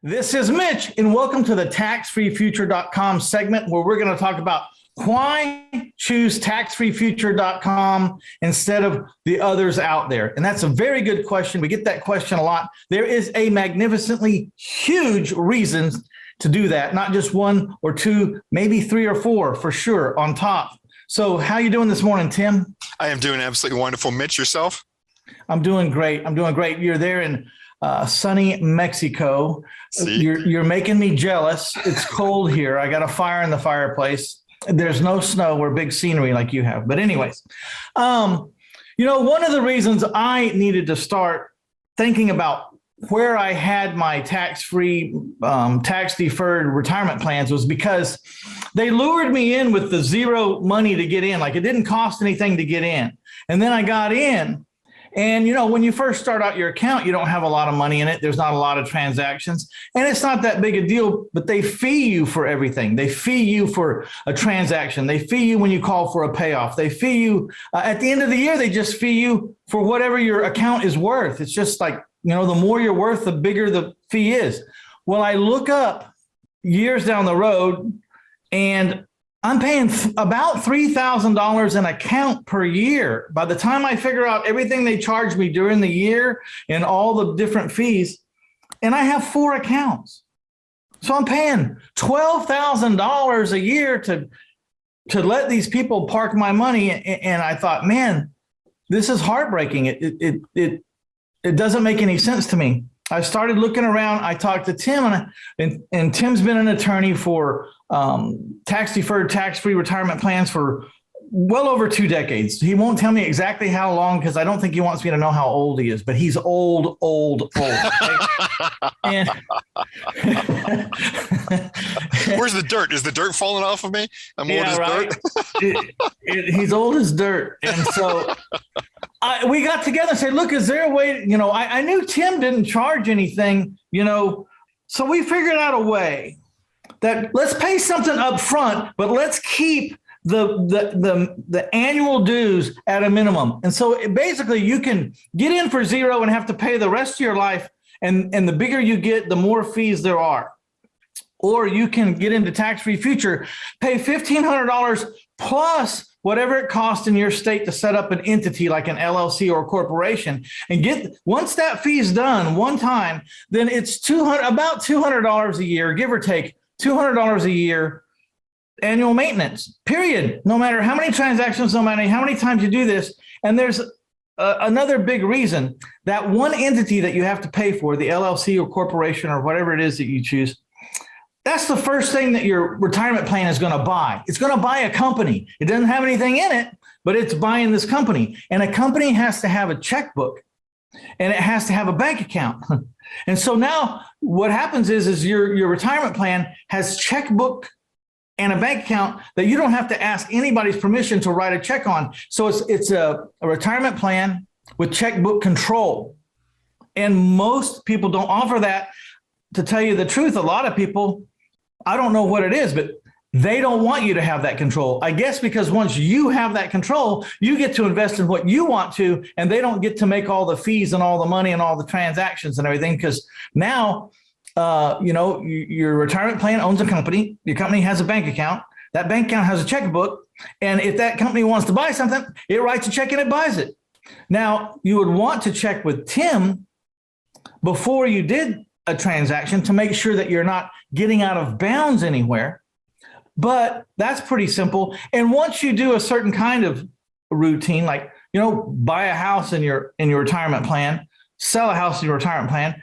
This is Mitch, and welcome to the TaxFreeFuture.com segment where we're going to talk about why choose TaxFreeFuture.com instead of the others out there. And that's a very good question. We get that question a lot. There is a magnificently huge reason to do that, not just one or two, maybe three or four for sure on top. So how you doing this morning, Tim? I am doing absolutely wonderful. Mitch, yourself? I'm doing great. You're there in sunny Mexico. You're making me jealous. It's cold here. I got a fire in the fireplace. There's no snow or big scenery like you have. But anyways, one of the reasons I needed to start thinking about where I had my tax-free, tax-deferred retirement plans was because they lured me in with the zero money to get in. Like it didn't cost anything to get in. And then I got in. And, when you first start out your account, you don't have a lot of money in it. There's not a lot of transactions. And it's not that big a deal, but they fee you for everything. They fee you for a transaction. They fee you when you call for a payoff. They fee you at the end of the year. They just fee you for whatever your account is worth. It's just like, the more you're worth, the bigger the fee is. Well, I look up years down the road and I'm paying about $3,000 an account per year. By the time I figure out everything they charge me during the year and all the different fees, and I have 4 accounts. So I'm paying $12,000 a year to let these people park my money. And I thought, man, this is heartbreaking. It doesn't make any sense to me. I started looking around. I talked to Tim, and Tim's been an attorney for tax-deferred, tax-free retirement plans for well over 2 decades. He won't tell me exactly how long because I don't think he wants me to know how old he is, but he's old. Okay? And where's the dirt? Is the dirt falling off of me? I'm old as dirt. He's old as dirt. And so we got together and said, look, is there a way, I knew Tim didn't charge anything, so we figured out a way that let's pay something up front, but let's keep the annual dues at a minimum. And so basically you can get in for zero and have to pay the rest of your life. And the bigger you get, the more fees there are. Or you can get into tax-free future, pay $1,500 plus whatever it costs in your state to set up an entity like an LLC or a corporation, and once that fee is done one time, then it's about $200 a year, give or take $200 a year annual maintenance, period. No matter how many transactions, no matter how many times you do this. And there's another big reason that one entity that you have to pay for, the LLC or corporation or whatever it is that you choose, that's the first thing that your retirement plan is going to buy. It's going to buy a company. It doesn't have anything in it, but it's buying this company. And a company has to have a checkbook and it has to have a bank account. And so now what happens is your retirement plan has checkbook and a bank account that you don't have to ask anybody's permission to write a check on. So it's a retirement plan with checkbook control. And most people don't offer that. To tell you the truth, a lot of people, I don't know what it is, but they don't want you to have that control. I guess because once you have that control, you get to invest in what you want to, and they don't get to make all the fees and all the money and all the transactions and everything. Because now, your retirement plan owns a company. Your company has a bank account. That bank account has a checkbook. And if that company wants to buy something, it writes a check and it buys it. Now, you would want to check with Tim before you did a transaction to make sure that you're not getting out of bounds anywhere. But that's pretty simple. And once you do a certain kind of routine, like, buy a house in your retirement plan, sell a house in your retirement plan,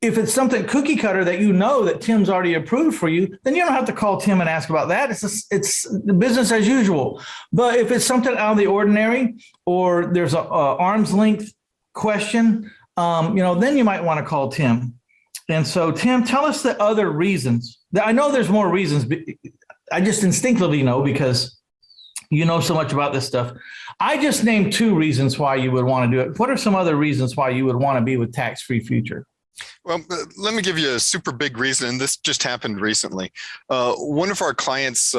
if it's something cookie cutter that that Tim's already approved for you, then you don't have to call Tim and ask about that. It's business as usual. But if it's something out of the ordinary, or there's a arm's length question, then you might want to call Tim. And so, Tim, tell us the other reasons. I know there's more reasons. But I just instinctively know because you know so much about this stuff. I just named 2 reasons why you would want to do it. What are some other reasons why you would want to be with Tax-Free Future? Well, let me give you a super big reason. And this just happened recently. One of our clients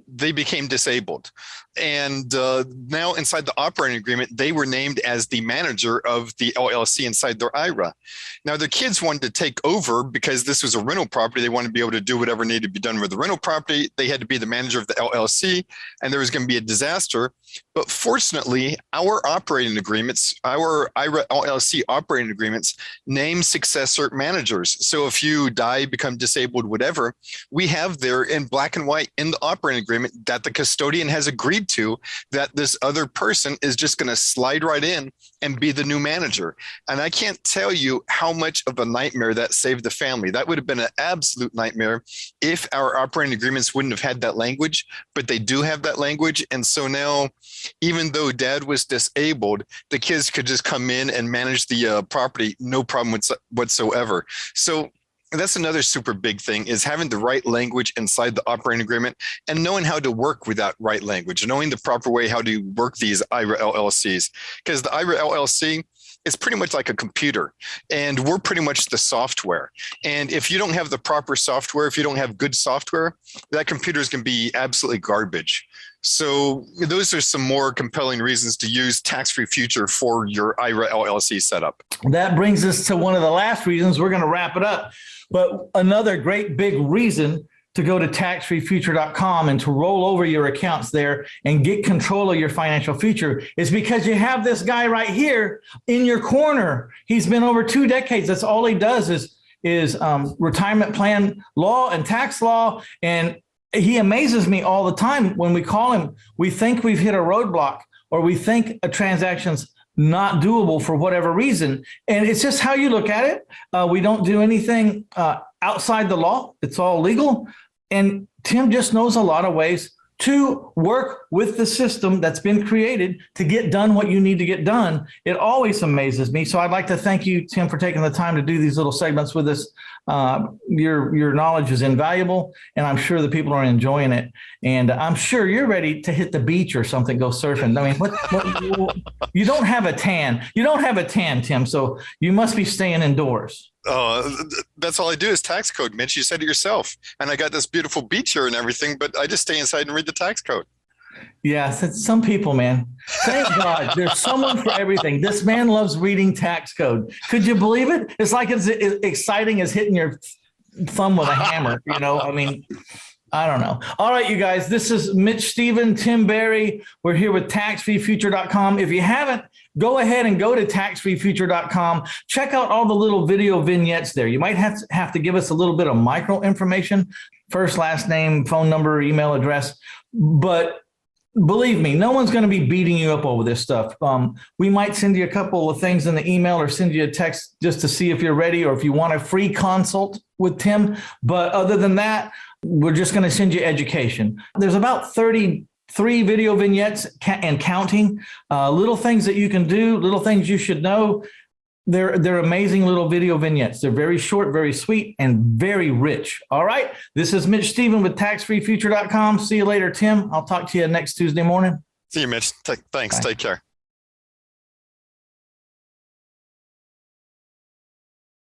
they became disabled. And now inside the operating agreement, they were named as the manager of the LLC inside their IRA. Now their kids wanted to take over because this was a rental property. They wanted to be able to do whatever needed to be done with the rental property. They had to be the manager of the LLC, and there was going to be a disaster. But fortunately, our operating agreements, our IRA LLC operating agreements, name successor managers. So if you die, become disabled, whatever, we have there in black and white in the operating agreement that the custodian has agreed to that this other person is just going to slide right in and be the new manager. And I can't tell you how much of a nightmare that saved the family. That would have been an absolute nightmare if our operating agreements wouldn't have had that language, but they do have that language. And so now, even though dad was disabled, the kids could just come in and manage the property, no problem whatsoever. So that's another super big thing, is having the right language inside the operating agreement and knowing how to work with that right language, knowing the proper way how to work these IRA LLCs. Because the IRA LLC is pretty much like a computer, and we're pretty much the software. And if you don't have the proper software, if you don't have good software, that computer is going to be absolutely garbage. So those are some more compelling reasons to use Tax-Free Future for your IRA LLC setup. That brings us to one of the last reasons. We're going to wrap it up. But another great big reason to go to taxfreefuture.com and to roll over your accounts there and get control of your financial future is because you have this guy right here in your corner. He's been over 2 decades. That's all he does is retirement plan law and tax law. And he amazes me all the time. When we call him, we think we've hit a roadblock, or we think a transaction's not doable for whatever reason. And it's just how you look at it. We don't do anything outside the law. It's all legal. And Tim just knows a lot of ways to work with the system that's been created to get done what you need to get done. It always amazes me. So I'd like to thank you, Tim, for taking the time to do these little segments with us. Your knowledge is invaluable, and I'm sure the people are enjoying it. And I'm sure you're ready to hit the beach or something, go surfing. I mean, you don't have a tan. You don't have a tan, Tim, so you must be staying indoors. That's all I do is tax code, Mitch. You said it yourself. And I got this beautiful beach here and everything, but I just stay inside and read the tax code. Yeah, some people, man. Thank God there's someone for everything. This man loves reading tax code. Could you believe it? It's like it's exciting as hitting your thumb with a hammer. You know, I mean, I don't know. All right, you guys, this is Mitch Stephen, Tim Berry. We're here with TaxFreeFuture.com. If you haven't, go ahead and go to TaxFreeFuture.com. Check out all the little video vignettes there. You might have to give us a little bit of micro information, first, last name, phone number, email address, but believe me, no one's going to be beating you up over this stuff. We might send you a couple of things in the email or send you a text just to see if you're ready or if you want a free consult with Tim. But other than that, we're just going to send you education. There's about 33 video vignettes and counting, little things that you can do, little things you should know. They're amazing little video vignettes. They're very short, very sweet, and very rich. All right. This is Mitch Stephen with TaxFreeFuture.com. See you later, Tim. I'll talk to you next Tuesday morning. See you, Mitch. Thanks. Bye. Take care.